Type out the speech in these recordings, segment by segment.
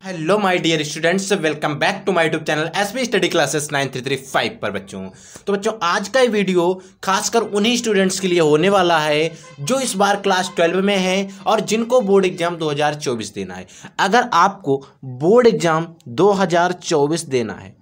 Hello my dear students, welcome back to my YouTube channel SB study classes 9335 पर बच्चों आज का ये वीडियो खासकर उन्हीं स्टूडेंट्स के लिए होने वाला है जो इस बार क्लास 12 में हैं और जिनको बोर्ड एग्जाम 2024 देना है। अगर आपको बोर्ड एग्जाम 2024 देना है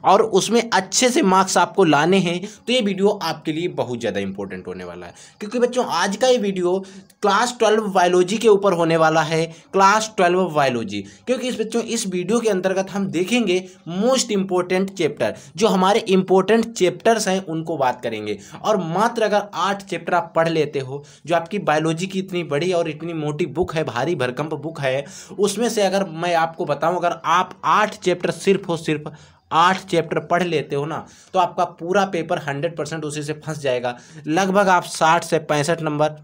और उसमें अच्छे से मार्क्स आपको लाने हैं तो ये वीडियो आपके लिए बहुत ज़्यादा इंपॉर्टेंट होने वाला है, क्योंकि बच्चों आज का ये वीडियो क्लास 12 बायोलॉजी के ऊपर होने वाला है। क्लास 12 बायोलॉजी, क्योंकि इस वीडियो के अंतर्गत हम देखेंगे मोस्ट इंपॉर्टेंट चैप्टर, जो हमारे इंपॉर्टेंट चैप्टर्स हैं उनको बात करेंगे। और मात्र अगर 8 चैप्टर आप पढ़ लेते हो, जो आपकी बायोलॉजी की इतनी बड़ी और इतनी मोटी बुक है, भारी भरकम बुक है, उसमें से अगर मैं आपको बताऊं, अगर आप 8 चैप्टर सिर्फ 8 चैप्टर पढ़ लेते हो ना, तो आपका पूरा पेपर 100% उसी से फंस जाएगा। लगभग आप 60 से 65 नंबर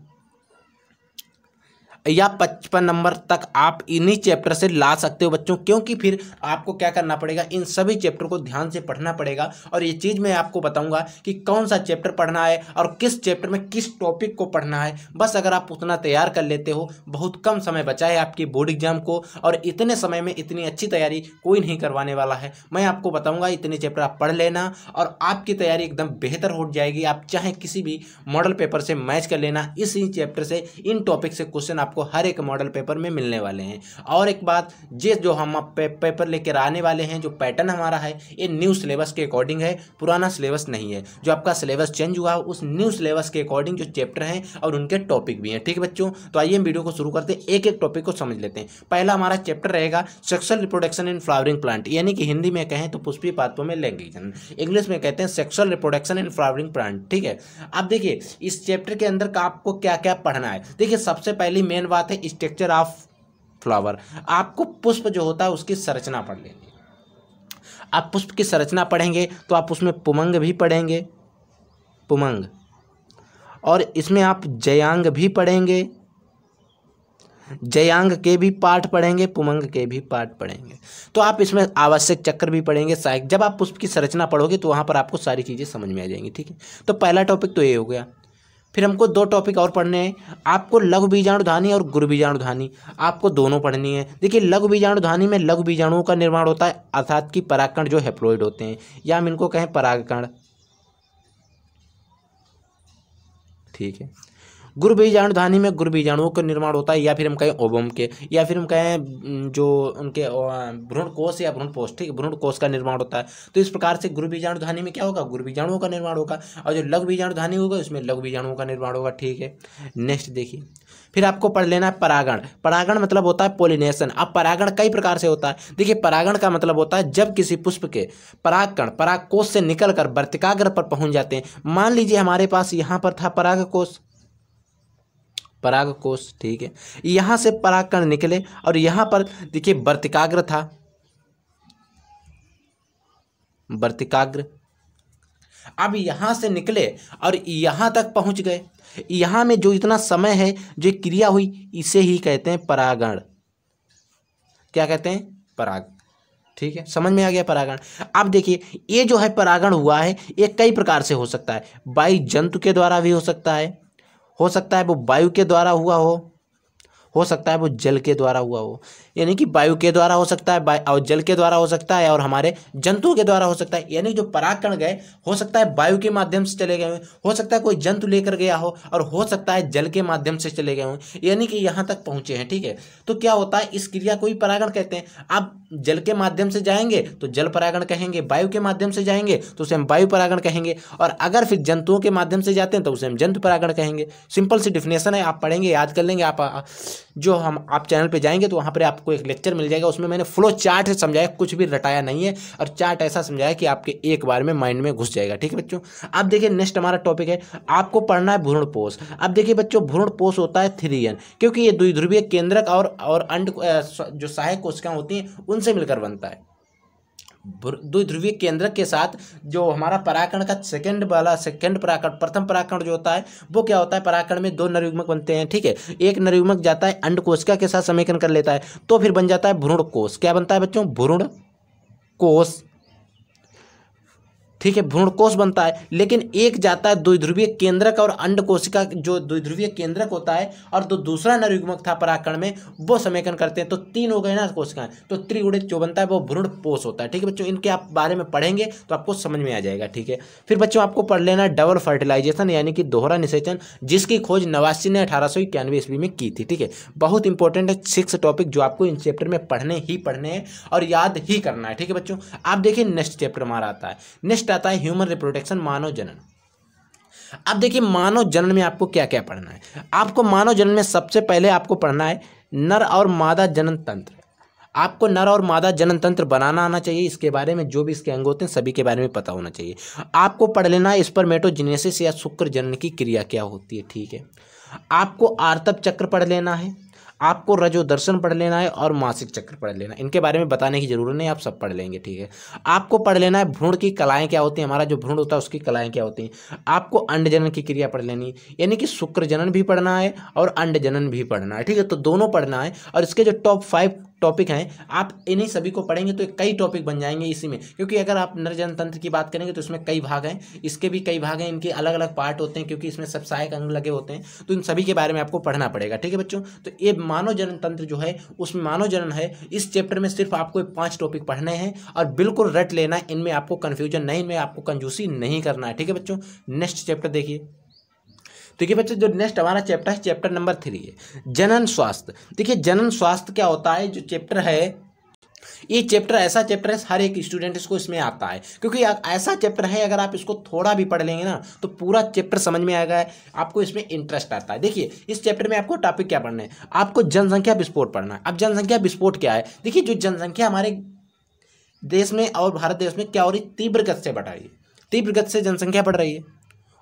या 55 नंबर तक आप इन्हीं चैप्टर से ला सकते हो बच्चों, क्योंकि फिर आपको क्या करना पड़ेगा, इन सभी चैप्टर को ध्यान से पढ़ना पड़ेगा। और ये चीज़ मैं आपको बताऊंगा कि कौन सा चैप्टर पढ़ना है और किस चैप्टर में किस टॉपिक को पढ़ना है। बस अगर आप उतना तैयार कर लेते हो, बहुत कम समय बचा है आपकी बोर्ड एग्जाम को, और इतने समय में इतनी अच्छी तैयारी कोई नहीं करवाने वाला है। मैं आपको बताऊँगा, इतने चैप्टर आप पढ़ लेना और आपकी तैयारी एकदम बेहतर हो जाएगी। आप चाहे किसी भी मॉडल पेपर से मैच कर लेना, इसी चैप्टर से, इन टॉपिक से क्वेश्चन आपको हर एक मॉडल पेपर में मिलने वाले हैं। और एक बात, ये जो हम पेपर लेकर आने वाले हैं, जो पैटर्न हमारा है, ये न्यू सिलेबस के अकॉर्डिंग है, पुराना सिलेबस नहीं है। जो आपका सिलेबस चेंज हुआ है, उस न्यू सिलेबस के अकॉर्डिंग जो चैप्टर हैं और उनके टॉपिक भी हैं। ठीक है बच्चों, तो आइए हम वीडियो को शुरू करते हैं, एक एक टॉपिक को समझ लेते हैं। पहला हमारा चैप्टर रहेगा sexual reproduction in flowering plant, यानी कि हिंदी में कहें तो पुष्पीय पादपों में लैंगिक जनन, इंग्लिश में कहते हैं sexual reproduction in flowering plant. ठीक है, अब देखिए इस चैप्टर के अंदर का आपको क्या क्या पढ़ना है। देखिए सबसे पहली मेन बात है स्ट्रक्चर ऑफ फ्लावर। आपको पुष्प जो होता है उसकी संरचना पढ़ लेनी। आप पुष्प की संरचना पढ़ेंगे तो आप उसमें पुमंग भी पढ़ेंगे, पुमंग, और इसमें आप जयांग भी पढ़ेंगे, जयांग के भी पार्ट पढ़ेंगे, पुमंग के भी पार्ट पढ़ेंगे। तो आप इसमें आवश्यक चक्र भी पढ़ेंगे, सहायक। जब आप पुष्प की संरचना पढ़ोगे तो वहाँ पर आपको सारी चीज़ें समझ में आ जाएंगी। ठीक है, तो पहला टॉपिक तो ये हो गया। फिर हमको 2 टॉपिक और पढ़ने हैं। आपको लघु बीजाणुधानी और गुरु बीजाणुधानी, आपको दोनों पढ़नी है। देखिए लघु बीजाणुधानी में लघु बीजाणुओं का निर्माण होता है, अर्थात कि परागकण जो हैप्लॉइड होते हैं, या हम इनको कहें परागकण। ठीक है, गुरु बीजाणुधानी में गुरु बीजाणुओं का निर्माण होता है, या फिर हम कहें ओवम के, या फिर हम कहें जो उनके भ्रूण कोष या भ्रूण पोष, ठीक है, भ्रूण कोष का निर्माण होता है। तो इस प्रकार से गुरु बीजाणुधानी में क्या होगा, गुरु बीजाणुओं का निर्माण होगा, और जो लघु बीजाणुधानी होगा उसमें लघु बीजाणुओं का निर्माण होगा। ठीक है, नेक्स्ट देखिए, फिर आपको पढ़ लेना है परागण। परागण मतलब होता है पोलिनेशन। अब परागण कई प्रकार से होता है। देखिए परागण का मतलब होता है जब किसी पुष्प के परागकण परागकोश से निकलकर वर्तिकाग्र पर पहुंच जाते हैं। मान लीजिए हमारे पास यहाँ पर था परागकोश, परागकोश, ठीक है, यहाँ से परागकण निकले और यहाँ पर देखिए वर्तिकाग्र था, वर्तिकाग्र। अब यहाँ से निकले और यहाँ तक पहुँच गए। यहाँ में जो इतना समय है जो क्रिया हुई, इसे ही कहते हैं परागण। क्या कहते हैं, पराग। ठीक है, समझ में आ गया परागण। अब देखिए ये जो है परागण हुआ है, ये कई प्रकार से हो सकता है। बाई जंतु के द्वारा भी हो सकता है वो वायु के द्वारा हुआ हो सकता है वो जल के द्वारा हुआ हो, यानी कि वायु के द्वारा हो सकता है और जल के द्वारा हो सकता है, और हमारे जंतुओं के द्वारा हो सकता है। यानी जो परागकण गए, हो सकता है वायु के माध्यम से चले गए हो सकता है कोई जंतु लेकर गया हो, और हो सकता है जल के माध्यम से चले गए हों, यानी कि यहाँ तक पहुँचे हैं। ठीक है, तो क्या होता है, इस क्रिया को ही परागण कहते हैं। आप जल के माध्यम से जाएंगे तो जल परागण कहेंगे, वायु के माध्यम से जाएंगे तो उसे हम वायु परागण कहेंगे, और अगर फिर जंतुओं के माध्यम से जाते हैं तो उसे हम जंतु परागण कहेंगे। सिंपल सी डिफिनेशन है, आप पढ़ेंगे, याद कर लेंगे। आप चैनल पे जाएंगे तो वहाँ पर आपको एक लेक्चर मिल जाएगा, उसमें मैंने फ्लो चार्ट से समझाया, कुछ भी रटाया नहीं है, और चार्ट ऐसा समझाया कि आपके एक बार में माइंड में घुस जाएगा। ठीक है बच्चों, अब देखिए नेक्स्ट हमारा टॉपिक है, आपको पढ़ना है भ्रूणपोष। अब देखिए बच्चों भ्रूणपोष होता है थ्रियन, क्योंकि ये द्विध्रुवीय केंद्रक और अंड जो सहायक कोशिकाएं होती हैं उनसे मिलकर बनता है। द्विध्रुवीय केंद्रक के साथ जो हमारा परागकण का सेकंड परागकण, प्रथम परागकण जो होता है वो क्या होता है, परागकण में 2 नरयुग्मक बनते हैं। ठीक है, एक नरयुग्मक जाता है अंड कोशिका के साथ समीकरण कर लेता है, तो फिर बन जाता है भ्रूण कोष। क्या बनता है बच्चों, भ्रूण कोष। ठीक है, भ्रूण कोष बनता है, लेकिन एक जाता है द्विध्रुवीय केंद्रक और अंड कोशिका जो द्विध्रुवीय केंद्रक होता है, और जो दूसरा नरयुग्मक था परागकण में वो समेकन करते हैं, तो 3 हो गए ना कोशिकाएं, तो त्रिगुणित जो बनता है वो भ्रूण पोष होता है। ठीक है बच्चों, इनके आप बारे में पढ़ेंगे तो आपको समझ में आ जाएगा। ठीक है, फिर बच्चों आपको पढ़ लेना डबल फर्टिलाइजेशन यानी कि दोहरा निषेचन, जिसकी खोज नवासी ने 1891 ईस्वी में की थी। ठीक है, बहुत इंपॉर्टेंट है 6 टॉपिक जो आपको इन चैप्टर में पढ़ने हैं और याद ही करना है। ठीक है बच्चों, आप देखिए नेक्स्ट चैप्टर हमारा आता है, नेक्स्ट आता है ह्यूमन रिप्रोडक्शन, मानव जनन। अब देखिए मानव जनन में आपको क्या क्या पढ़ना है। आपको मानव जनन में सबसे पहले आपको पढ़ना है नर और मादा जनन तंत्र। आपको नर और मादा जनन तंत्र बनाना आना चाहिए, इसके बारे में जो भी इसके अंग होते हैं सभी के बारे में पता होना चाहिए। आपको पढ़ लेना है स्पर्मेटोजेनेसिस या शुक्र जनन की क्रिया क्या होती है। ठीक है, आपको आर्तव चक्र पढ़ लेना है, आपको रजोदर्शन पढ़ लेना है और मासिक चक्र पढ़ लेना है। इनके बारे में बताने की जरूरत नहीं, आप सब पढ़ लेंगे। ठीक है, आपको पढ़ लेना है भ्रूण की कलाएं क्या होती हैं, हमारा जो भ्रूण होता है उसकी कलाएं क्या होती हैं। आपको अंड जनन की क्रिया पढ़ लेनी है, यानी कि शुक्र जनन भी पढ़ना है और अंड जनन भी पढ़ना है। ठीक है, तो दोनों पढ़ना है, और इसके जो टॉप 5 टॉपिक हैं आप इन्हीं सभी को पढ़ेंगे तो कई टॉपिक बन जाएंगे इसी में, क्योंकि अगर आप नर जनन तंत्र की बात करेंगे तो इसमें कई भाग हैं, इसके भी कई भाग हैं, इनके अलग अलग पार्ट होते हैं, क्योंकि इसमें सब सहायक अंग लगे होते हैं, तो इन सभी के बारे में आपको पढ़ना पड़ेगा। ठीक है बच्चों, तो ये मानव जनन तंत्र जो है उसमें मानव जनन है, इस चैप्टर में सिर्फ आपको 5 टॉपिक पढ़ने हैं और बिल्कुल रट लेना है, इनमें आपको कन्फ्यूजन नहीं, इनमें आपको कंजूसी नहीं करना है। ठीक है बच्चों, नेक्स्ट चैप्टर देखिए। देखिए बच्चों, जो नेक्स्ट हमारा चैप्टर है चैप्टर नंबर 3 है जनन स्वास्थ्य। देखिए जनन स्वास्थ्य क्या होता है, जो चैप्टर है ये चैप्टर ऐसा चैप्टर है हर एक स्टूडेंट इसको इसमें आता है, क्योंकि ऐसा चैप्टर है अगर आप इसको थोड़ा भी पढ़ लेंगे ना तो पूरा चैप्टर समझ में आएगा, आपको इसमें इंटरेस्ट आता है। देखिए इस चैप्टर में आपको टॉपिक क्या पढ़ना है, आपको जनसंख्या विस्फोट पढ़ना है। अब जनसंख्या विस्फोट क्या है, देखिए जो जनसंख्या हमारे देश में और भारत देश में क्या हो रही, तीव्र गति से बढ़ रही है, तीव्र गति से जनसंख्या बढ़ रही है,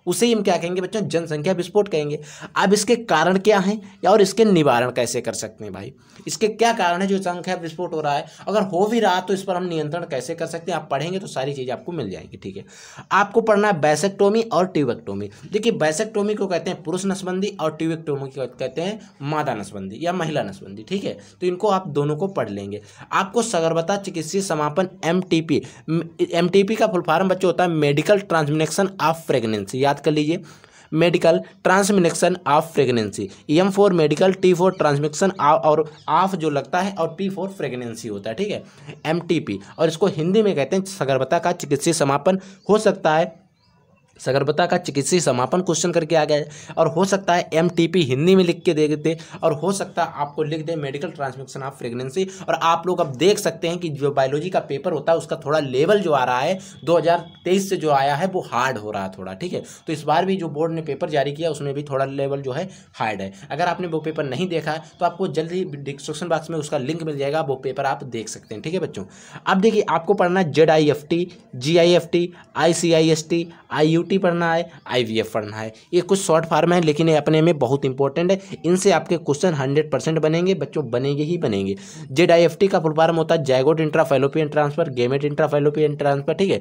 उसे ही हम क्या कहेंगे बच्चों, जनसंख्या विस्फोट कहेंगे। अब इसके कारण क्या हैं और इसके निवारण कैसे कर सकते हैं भाई, इसके क्या कारण है जो जनसंख्या विस्फोट हो रहा है, अगर हो भी रहा तो इस पर हम नियंत्रण कैसे कर सकते हैं, आप पढ़ेंगे तो सारी चीज़ आपको मिल जाएंगी। ठीक है, आपको पढ़ना है बैसेक्टोमी और ट्यूबेक्टोमी। देखिए बैसेक्टोमी को कहते हैं पुरुष नसबंदी और ट्यूबेक्टोमी को कहते हैं मादा नसबंदी या महिला नसबंदी। ठीक है, तो इनको आप दोनों को पढ़ लेंगे। आपको सगर्भता चिकित्सीय समापन MTP का फुल फॉर्म बच्चों होता है मेडिकल ट्रांसमिनेशन ऑफ प्रेगनेंसी, याद कर लीजिए, medical termination of pregnancy. M for medical, T for termination और ऑफ जो लगता है और P फॉर प्रेगनेंसी होता है। ठीक है, MTP, और इसको हिंदी में कहते हैं सगर्भता का चिकित्सीय समापन। हो सकता है सगर्भता का चिकित्सीय समापन क्वेश्चन करके आ गया, और हो सकता है MTP हिंदी में लिख के दे देते, और हो सकता है आपको लिख दे मेडिकल ट्रांसमिशन ऑफ प्रेगनेंसी। और आप लोग अब देख सकते हैं कि जो बायोलॉजी का पेपर होता है उसका थोड़ा लेवल जो आ रहा है 2023 से जो आया है वो हार्ड हो रहा है थोड़ा। ठीक है, तो इस बार भी जो बोर्ड ने पेपर जारी किया उसमें भी थोड़ा लेवल जो है हार्ड है। अगर आपने वो पेपर नहीं देखा है तो आपको जल्दी डिस्क्रिप्शन बॉक्स में उसका लिंक मिल जाएगा, वो पेपर आप देख सकते हैं। ठीक है बच्चों, अब देखिए आपको पढ़ना है ZIFT, GIFT, ICIST, IUT पढ़ना है, IVF पढ़ना है। ये कुछ शॉर्ट फॉर्म है लेकिन ये अपने में बहुत इंपॉर्टेंट है, इनसे आपके क्वेश्चन 100% बनेंगे बच्चों, बनेंगे ही बनेंगे। ZIFT का फुल फॉर्म होता है जायगोट इंट्राफैलोपियन ट्रांसफर, गेमेट इंट्राफैलोपियन ट्रांसफर। ठीक है,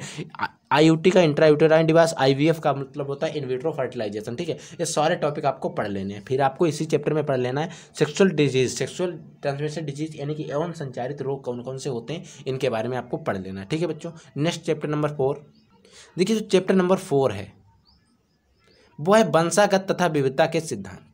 IUT का इंट्रायूटेराइन डिवाइस, IVF का मतलब होता है इन विट्रो फर्टिलाइजेशन। ठीक है, ये सारे टॉपिक आपको पढ़ लेने हैं। फिर आपको इसी चैप्टर में पढ़ लेना है sexual disease, sexual transmission disease यानी कि एवं संचारित रोग कौन कौन से होते हैं, इनके बारे में आपको पढ़ लेना है। ठीक है बच्चों, नेक्स्ट चैप्टर नंबर 4 देखिए, जो चैप्टर नंबर 4 है वो है वंशागत तथा विविधता के सिद्धांत।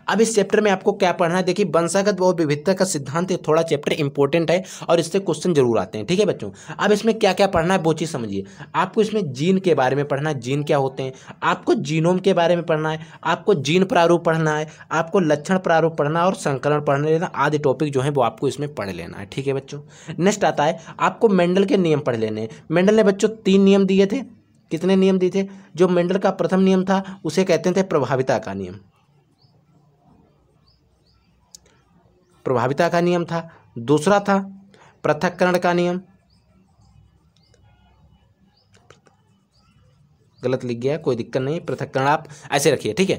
अब इस चैप्टर में आपको क्या पढ़ना है, देखिए वंशागत और विविधता का सिद्धांत, ये थोड़ा चैप्टर इंपॉर्टेंट है और इससे क्वेश्चन जरूर आते हैं। ठीक है बच्चों, अब इसमें क्या क्या पढ़ना है वो चीज़ समझिए। आपको इसमें जीन के बारे में पढ़ना है, जीन क्या होते हैं, आपको जीनोम के बारे में पढ़ना है, आपको जीन प्रारूप पढ़ना है, आपको लक्षण प्रारूप पढ़ना है और संकलन पढ़ लेना, आदि टॉपिक जो है वो आपको इसमें पढ़ लेना है। ठीक है बच्चों, नेक्स्ट आता है आपको मेंडल के नियम पढ़ लेने हैं। मेंडल ने बच्चों 3 नियम दिए थे, कितने नियम दिए थे, जो मेंडल का प्रथम नियम था उसे कहते थे प्रभाविता का नियम, प्रभाविता का नियम था। दूसरा था पृथक्करण का नियम, गलत लिख गया कोई दिक्कत नहीं, पृथक्करण आप ऐसे रखिए। ठीक है,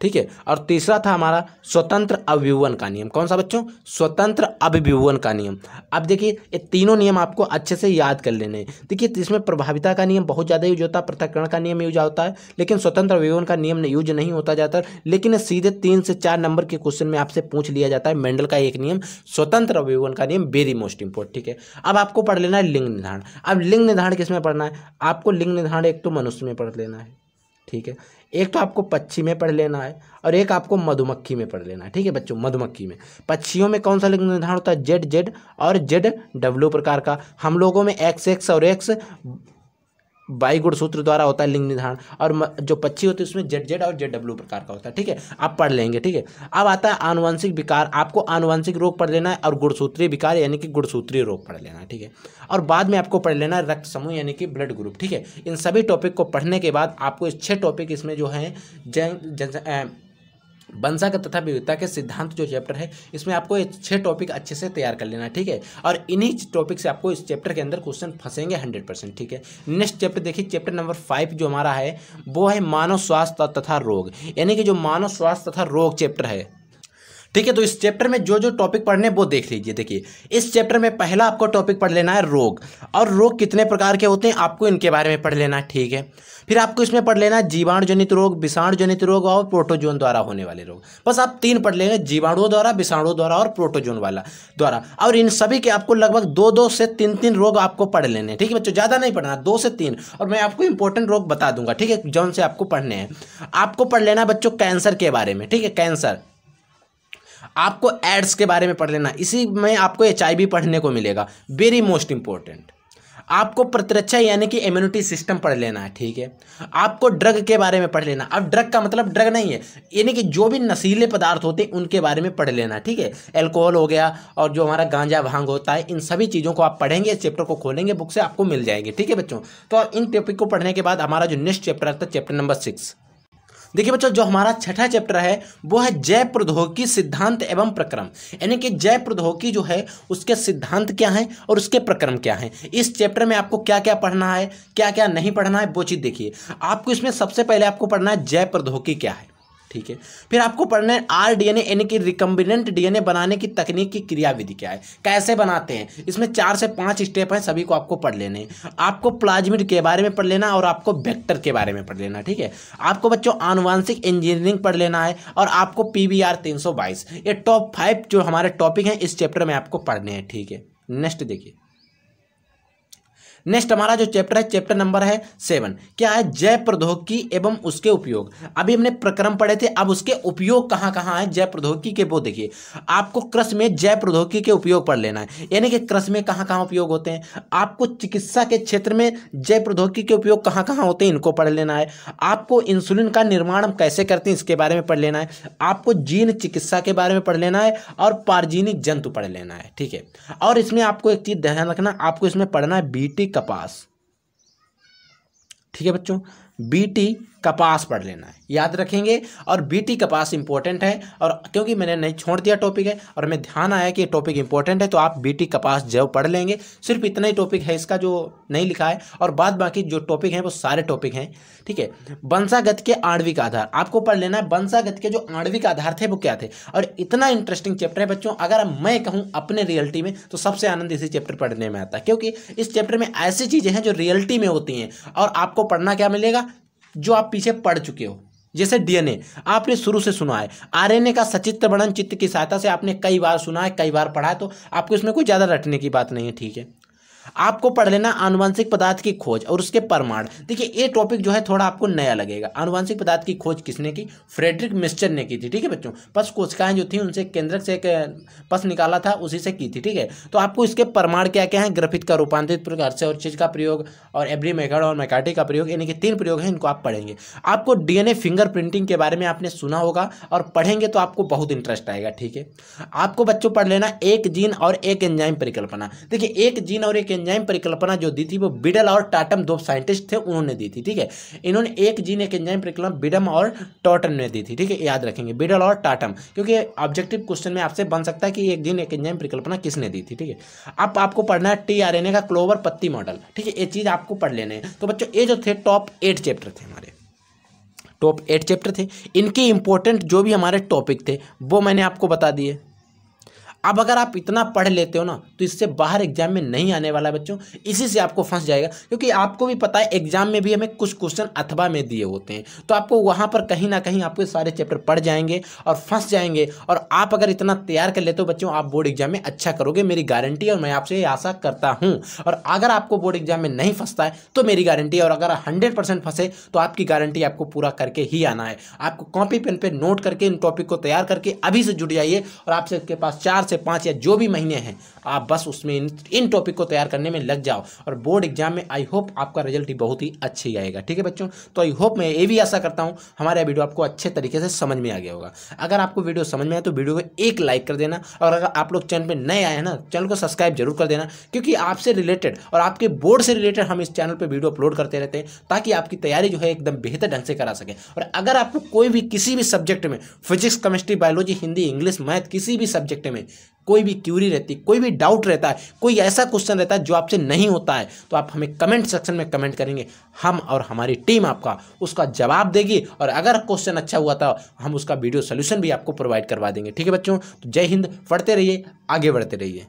ठीक है। और तीसरा था हमारा स्वतंत्र अभिव्यवन का नियम। कौन सा बच्चों? स्वतंत्र अभिव्यवन का नियम। अब देखिए ये तीनों नियम आपको अच्छे से याद कर लेने हैं। देखिए इसमें प्रभाविता का नियम बहुत ज़्यादा यूज होता है, पृथक्करण का नियम यूज होता है, लेकिन स्वतंत्र अभिव्यवन का नियम यूज नहीं होता जाता, लेकिन सीधे 3 से 4 नंबर के क्वेश्चन में आपसे पूछ लिया जाता है। मेंडल का एक नियम स्वतंत्र अभिव्यवन का नियम, वेरी मोस्ट इंपोर्टेंट। ठीक है, अब आपको पढ़ लेना है लिंग निर्धारण। अब लिंग निर्धारण किस में पढ़ना है? आपको लिंग निर्धारण एक तो मनुष्य में पढ़ लेना है, ठीक है, एक तो आपको पक्षी में पढ़ लेना है और एक आपको मधुमक्खी में पढ़ लेना है। ठीक है बच्चों, मधुमक्खी में। पक्षियों में कौन सा लिंग निर्धारण होता है? जेड जेड और जेड डब्ल्यू प्रकार का। हम लोगों में एक्स एक्स और एक्स वाई गुणसूत्र द्वारा होता है लिंग निर्धारण, और जो पक्षी होते हैं उसमें जेड जेड और जेड डब्ल्यू प्रकार का होता है। ठीक है, आप पढ़ लेंगे। ठीक है, अब आता है आनुवंशिक विकार। आपको आनुवंशिक रोग पढ़ लेना है और गुणसूत्रीय विकार यानी कि गुणसूत्रीय रोग पढ़ लेना है। ठीक है, और बाद में आपको पढ़ लेना है रक्त समूह यानी कि ब्लड ग्रुप। ठीक है, इन सभी टॉपिक को पढ़ने के बाद आपको इस 6 टॉपिक इसमें जो है वंशागत तथा विविधता के सिद्धांत जो चैप्टर है, इसमें आपको ये 6 टॉपिक अच्छे से तैयार कर लेना है। ठीक है, और इन्हीं टॉपिक से आपको इस चैप्टर के अंदर क्वेश्चन फंसेंगे 100%। ठीक है, नेक्स्ट चैप्टर देखिए, चैप्टर नंबर 5 जो हमारा है वो है मानव स्वास्थ्य तथा रोग, यानी कि जो मानव स्वास्थ्य तथा रोग चैप्टर है। ठीक है, तो इस चैप्टर में जो जो टॉपिक पढ़ने वो देख लीजिए। देखिए इस चैप्टर में पहला आपको टॉपिक पढ़ लेना है रोग, और रोग कितने प्रकार के होते हैं आपको इनके बारे में पढ़ लेना है। ठीक है, फिर आपको इसमें पढ़ लेना है जीवाणु जनित रोग, विषाणु जनित रोग और प्रोटोजोन द्वारा होने वाले रोग। बस आप 3 पढ़ लेंगे, जीवाणुओं द्वारा, विषाणु द्वारा और प्रोटोजोन वाला द्वारा, और इन सभी के आपको लगभग 2-2 से 3-3 रोग आपको पढ़ लेने। ठीक है बच्चों, ज़्यादा नहीं पढ़ना, 2 से 3, और मैं आपको इंपॉर्टेंट रोग बता दूंगा। ठीक है, जौन से आपको पढ़ने हैं। आपको पढ़ लेना बच्चों कैंसर के बारे में। ठीक है, कैंसर, आपको एड्स के बारे में पढ़ लेना, इसी में आपको HIV पढ़ने को मिलेगा, वेरी मोस्ट इंपॉर्टेंट। आपको प्रतिरक्षा यानी कि इम्यूनिटी सिस्टम पढ़ लेना है। ठीक है, आपको ड्रग के बारे में पढ़ लेना। अब ड्रग का मतलब ड्रग नहीं है, यानी कि जो भी नशीले पदार्थ होते हैं उनके बारे में पढ़ लेना। ठीक है, अल्कोहल हो गया और जो हमारा गांजा भांग होता है, इन सभी चीज़ों को आप पढ़ेंगे, इस चैप्टर को खोलेंगे बुक से आपको मिल जाएंगे। ठीक है बच्चों, तो इन टॉपिक को पढ़ने के बाद हमारा जो नेक्स्ट चैप्टर आता है चैप्टर नंबर 6। देखिए बच्चों, जो हमारा 6ठा चैप्टर है वो है जैव प्रौद्योगिकी सिद्धांत एवं प्रक्रम, यानी कि जैव प्रौद्योगिकी जो है उसके सिद्धांत क्या हैं और उसके प्रक्रम क्या हैं। इस चैप्टर में आपको क्या क्या पढ़ना है, क्या क्या नहीं पढ़ना है, वो चीज़ देखिए। आपको इसमें सबसे पहले आपको पढ़ना है जैव प्रौद्योगिकी क्या है। ठीक है, फिर आपको पढ़ना है rDNA यानी कि रिकम्बिनेंट DNA बनाने की तकनीक की क्रियाविधि क्या है, कैसे बनाते हैं। इसमें 4 से 5 स्टेप हैं, सभी को आपको पढ़ लेने हैं। आपको प्लाज्मिड के बारे में पढ़ लेना और आपको वेक्टर के बारे में पढ़ लेना। ठीक है, आपको बच्चों आनुवांशिक इंजीनियरिंग पढ़ लेना है और आपको PBR 322। ये टॉप 5 जो हमारे टॉपिक हैं इस चैप्टर में आपको पढ़ने हैं। ठीक है, नेक्स्ट देखिए, नेक्स्ट हमारा जो चैप्टर है चैप्टर नंबर है 7, क्या है? जैव प्रौद्योगिकी एवं उसके उपयोग। अभी हमने प्रक्रम पढ़े थे, अब उसके उपयोग कहाँ कहाँ है जैव प्रौद्योगिकी के, वो देखिए। आपको कृषि में जैव प्रौद्योगिकी के उपयोग पढ़ लेना है, यानी कि कृषि में कहाँ कहाँ उपयोग होते हैं। आपको चिकित्सा के क्षेत्र में जैव प्रौद्योगिकी के उपयोग कहाँ कहाँ होते हैं, इनको पढ़ लेना है। आपको इंसुलिन का निर्माण हम कैसे करते हैं इसके बारे में पढ़ लेना है। आपको जीन चिकित्सा के बारे में पढ़ लेना है और पारजीनिक जंतु पढ़ लेना है। ठीक है, और इसमें आपको एक चीज ध्यान रखना, आपको इसमें पढ़ना है BT कपास। ठीक है बच्चों, BT कपास पढ़ लेना है, याद रखेंगे। और BT कपास इंपॉर्टेंट है, और क्योंकि मैंने नहीं छोड़ दिया टॉपिक है और हमें ध्यान आया कि ये टॉपिक इंपॉर्टेंट है, तो आप BT कपास जो पढ़ लेंगे। सिर्फ इतना ही टॉपिक है इसका जो नहीं लिखा है, और बाद बाकी जो टॉपिक हैं वो सारे टॉपिक हैं। ठीक है, वंशागत के आणविक आधार आपको पढ़ लेना है। वंशागत के जो आणविक आधार थे वो क्या थे, और इतना इंटरेस्टिंग चैप्टर है बच्चों। अगर मैं कहूँ अपने रियलिटी में तो सबसे आनंद इसी चैप्टर पढ़ने में आता है, क्योंकि इस चैप्टर में ऐसी चीज़ें हैं जो रियलिटी में होती हैं, और आपको पढ़ना क्या मिलेगा जो आप पीछे पढ़ चुके हो। जैसे DNA आपने शुरू से सुना है, RNA का सचित्र वर्णन चित्र की सहायता से आपने कई बार सुना है, कई बार पढ़ा है, तो आपको इसमें कोई ज़्यादा रटने की बात नहीं है। ठीक है, आपको पढ़ लेना आनुवंशिक पदार्थ की खोज और उसके प्रमाण। देखिए ये टॉपिक जो है थोड़ा आपको नया लगेगा। आनुवंशिक पदार्थ की खोज किसने की? फ्रेडरिक मिस्चर ने की थी। ठीक है बच्चों, पश कोशिकाएं जो थी उनसे केंद्रक से एक पश निकाला था, उसी से की थी। ठीक है, तो आपको इसके प्रमाण क्या क्या है? ग्राफित का रूपांतरित प्रकार से और चीज का प्रयोग और एवरी मेथड और मैकार्टी का प्रयोग, यानी कि 3 प्रयोग हैं, इनको आप पढ़ेंगे। आपको DNA फिंगरप्रिंटिंग के बारे में आपने सुना होगा, और पढ़ेंगे तो आपको बहुत इंटरेस्ट आएगा। ठीक है, आपको बच्चों पढ़ लेना एक जीन और एक एंजाइम परिकल्पना। देखिए एक जीन और एक एंजाइम परिकल्पना जो दी थी वो बिडल और टाटम 2 साइंटिस्ट थे, उन्होंने दी थी। ठीक है, इन्होंने एक जीन एक एंजाइम परिकल्पना बिडम और टॉटन ने दी थी। ठीक है, याद रखेंगे बिडल और टाटम, क्योंकि ऑब्जेक्टिव क्वेश्चन में आपसे बन सकता है कि एक जीन एक एंजाइम परिकल्पना किसने दी थी। ठीक है, अब आपको पढ़ना है tRNA का क्लोवर पत्ती मॉडल। ठीक है, ये चीज आपको पढ़ लेने हैं। तो बच्चों ये जो थे टॉप 8 चैप्टर थे हमारे, टॉप 8 चैप्टर थे, इनके इंपॉर्टेंट जो भी हमारे टॉपिक थे वो मैंने आपको बता दिए। अब अगर आप इतना पढ़ लेते हो ना तो इससे बाहर एग्जाम में नहीं आने वाला बच्चों, इसी से आपको फंस जाएगा, क्योंकि आपको भी पता है एग्जाम में भी हमें कुछ क्वेश्चन अथवा में दिए होते हैं, तो आपको वहां पर कहीं ना कहीं आपके सारे चैप्टर पढ़ जाएंगे और फंस जाएंगे। और आप अगर इतना तैयार कर लेते हो बच्चों, आप बोर्ड एग्जाम में अच्छा करोगे, मेरी गारंटी है और मैं आपसे ये आशा करता हूँ। और अगर आपको बोर्ड एग्जाम में नहीं फंसता है तो मेरी गारंटी है, और अगर 100% फंसे तो आपकी गारंटी आपको पूरा करके ही आना है। आपको कॉपी पेन पे नोट करके इन टॉपिक को तैयार करके अभी से जुट जाइए, और आपसे के पास 4 से 5 या जो भी महीने हैं आप बस उसमें इन टॉपिक को तैयार करने में लग जाओ, और बोर्ड एग्जाम में आई होप आपका रिजल्ट ही बहुत ही अच्छी आएगा। ठीक है बच्चों, तो आई होप मैं ये भी आशा करता हूँ हमारा वीडियो आपको अच्छे तरीके से समझ में आ गया होगा। अगर आपको वीडियो समझ में आए तो वीडियो को एक लाइक कर देना, और अगर आप लोग चैनल पर नए आए हैं ना, चैनल को सब्सक्राइब जरूर कर देना, क्योंकि आपसे रिलेटेड और आपके बोर्ड से रिलेटेड हम इस चैनल पर वीडियो अपलोड करते रहते हैं, ताकि आपकी तैयारी जो है एकदम बेहतर ढंग से करा सकें। और अगर आपको कोई भी किसी भी सब्जेक्ट में, physics, chemistry, biology, Hindi, English, math, किसी भी सब्जेक्ट में कोई भी क्यूरी रहती, कोई भी डाउट रहता है, कोई ऐसा क्वेश्चन रहता है जो आपसे नहीं होता है, तो आप हमें कमेंट सेक्शन में कमेंट करेंगे, हम और हमारी टीम आपका उसका जवाब देगी, और अगर क्वेश्चन अच्छा हुआ तो हम उसका वीडियो सोल्यूशन भी आपको प्रोवाइड करवा देंगे। ठीक है बच्चों, तो जय हिंद, पढ़ते रहिए, आगे बढ़ते रहिए।